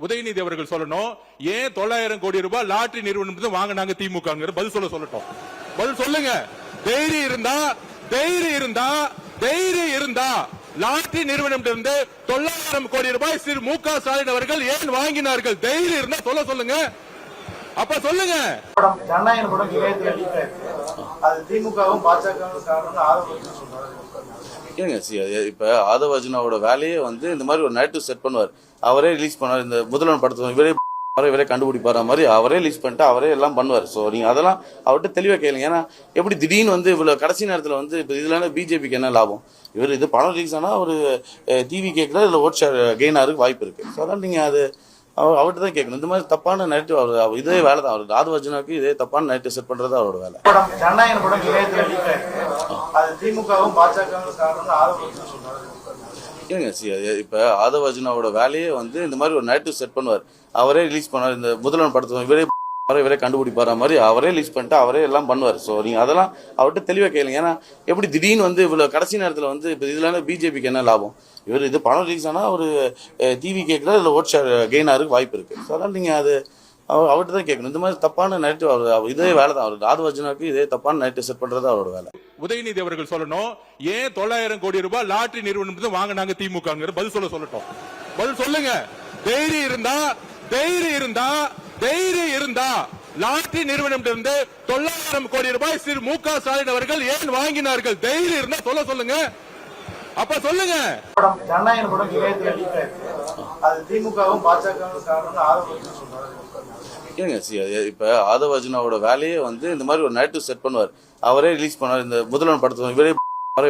உதயநிதி அவர்கள் சொல்லணும். ஏன் 900 கோடி ரூபாய் லாட்டரி நிறுவனம் வாங்கினாங்க திமுக? பதில் சொல்லட்டும். பதில் சொல்லுங்க. தைரியம் இருந்தா லாட்டரி நிறுவனம் 900 கோடி ரூபாய் திரு மு.க. ஸ்டாலின் அவர்கள் ஏன் வாங்கினார்கள்? தைரியம் இருந்தா சொல்லுங்க. அப்ப சொல்லுங்க. ஜனநாயக படம் இளையத்துல லீக் ஆயிருக்கு. அது திமுகவும் பாஜகவும் காரணம் ஆதரவு சொல்றாரு. இப்ப ஆதவ அர்ஜுனாவோட வேலையே வந்து இந்த மாதிரி ஒரு நைட்டு செட் பண்ணுவார். அவரே ரிலீஸ் பண்ணுவார். இந்த முதல்வன் படத்தை இவரே கண்டுபிடிப்பார மாதிரி அவரே ரிலீஸ் பண்ணிட்டு அவரே எல்லாம் பண்ணுவார். ஸோ நீங்க அதெல்லாம் அவர்கிட்ட தெளிவாக கேளுங்க. ஏன்னா எப்படி திடீர்னு வந்து இவ்வளவு கடைசி நேரத்தில் வந்து இப்போ இதுல பிஜேபிக்கு என்ன லாபம்? இவர் இது படம் ரிலீஸ் ஆனால் ஒரு டிவி கேட்குறது இதில் ஓட் ஷேர் கெயின் ஆகிறதுக்கு வாய்ப்பு இருக்கு. ஸோ அதனால் நீங்க அது அவர்கிட்ட தான் கேட்கணும். இந்த மாதிரி தப்பான நைட்டு அவர் இதே வேலை தான். அவர் ஆதவ அர்ஜுனாவுக்கு இதே தப்பான நைட்டு செட் பண்றது அவரோட வேலை. ஜனநாயக படம் இளையத்துல லீக் ஆயிருக்கு. அது திமுகவும் பாஜகவும் காரணம் ஆதரவு சொல்றாரு. இப்ப ஆதவ அர்ஜுனாவோட வேலையே வந்து இந்த மாதிரி ஒரு நைட்டு செட் பண்ணுவார். அவரே ரிலீஸ் பண்ணுவார். இந்த முதல்வன் படத்தை இவரே கண்டுபிடிப்பார மாதிரி அவரே ரிலீஸ் பண்ணிட்டு அவரே எல்லாம் பண்ணுவார். ஸோ நீங்க அதெல்லாம் அவர்கிட்ட தெளிவாக கேளுங்க. ஏன்னா எப்படி திடீர்னு வந்து இவ்வளவு கடைசி நேரத்தில் வந்து இப்போ இதுல பிஜேபிக்கு என்ன லாபம்? இவர் இது படம் ரிலீஸ் ஆனால் ஒரு டிவி கேட்குறது இதில் ஓட் ஷேர் கெயின் ஆகிறதுக்கு வாய்ப்பு இருக்கு. ஸோ அதனால் நீங்க அது அவர்கிட்ட தான் கேட்கணும். இந்த மாதிரி தப்பான நைட்டு இதே வேலை தான். அவர் ஆதவ அர்ஜுனாவுக்கு இதே தப்பான நைட்டு செட் பண்றது அவரோட வேலை. உதயநிதி அவர்கள் சொல்லணும். ஏன் 900 கோடி ரூபாய் லாட்டரி நிறுவனம் வாங்கினாங்க திமுக? பதில் சொல்லட்டும். பதில் சொல்லுங்க. தைரியம் இருந்தா லாட்டரி நிறுவனம் 900 கோடி ரூபாய் திரு மு.க. ஸ்டாலின் அவர்கள் ஏன் வாங்கினார்கள்? தைரியம் இருந்தா சொல்லுங்க. அப்ப சொல்லுங்க. ஜனநாயக படம் இளையத்துல லீக் ஆயிருக்கு. அது திமுகவும் பாஜகவும் காரணம் ஆதரவு சொல்றாரு. இப்ப ஆதவ அர்ஜுனாவோட வேலையே வந்து இந்த மாதிரி ஒரு நைட்டு செட் பண்ணுவார். அவரே ரிலீஸ் பண்ணுவார். இந்த முதல்வன் படத்தை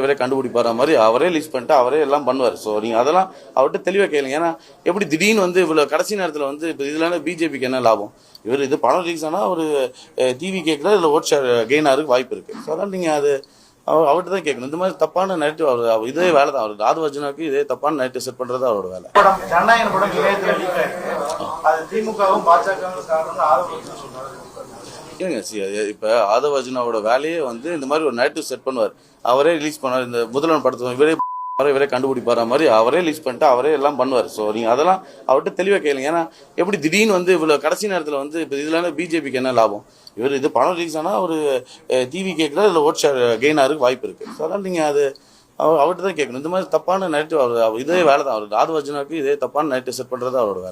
இவரே கண்டுபிடிப்பார மாதிரி அவரே ரிலீஸ் பண்ணிட்டு அவரே எல்லாம் பண்ணுவார். ஸோ நீங்க அதெல்லாம் அவர்கிட்ட தெளிவாக கேளுங்க. ஏன்னா எப்படி திடீர்னு வந்து இவ்வளவு கடைசி நேரத்தில் வந்து இப்போ இதுல பிஜேபிக்கு என்ன லாபம்? இவர் இது படம் ரிலீஸ் ஆனால் ஒரு டிவி கேட்குறது இதில் ஓட் ஷேர் கெயின் ஆகிறதுக்கு வாய்ப்பு இருக்கு. ஸோ அதனால் நீங்க அது அவர்கிட்ட தான் கேட்கணும். இந்த மாதிரி தப்பான நைட்டு இதே வேலை தான். அவர் ஆதவ அர்ஜுனாவுக்கு இதே தப்பான நைட்டு செட் பண்றது அவரோட வேலை. ஜனநாயக படம் இளையத்துல லீக் ஆயிருக்கு. அது திமுகவும் பாஜகவும் காரணம் ஆதரவு சொல்றாரு. இப்ப ஆதவ அர்ஜுனாவோட வேலையே வந்து இந்த மாதிரி ஒரு நைட்டு செட் பண்ணுவார். அவரே ரிலீஸ் பண்ணுவார். இந்த முதல்வன் படத்தை இவரே கண்டுபிடிப்பார மாதிரி அவரே ரிலீஸ் பண்ணிட்டு அவரே எல்லாம் பண்ணுவார். ஸோ நீங்க அதெல்லாம் அவர்கிட்ட தெளிவாக கேளுங்க. ஏன்னா எப்படி திடீர்னு வந்து இவ்வளவு கடைசி நேரத்தில் வந்து இப்போ இதுல பிஜேபிக்கு என்ன லாபம்? இவர் இது படம் ரிலீஸ் ஆனால் ஒரு டிவி கேட்குறது இதில் ஓட் ஷேர் கெயின் ஆகிறதுக்கு வாய்ப்பு இருக்கு. ஸோ அதனால் நீங்க அது அவர்கிட்ட தான் கேட்கணும். இந்த மாதிரி தப்பான நைட்டு இதே வேலை தான். அவர் ஆதவ அர்ஜுனாவுக்கு இதே தப்பான நைட்டு செட் பண்றது அவரோட வேலை.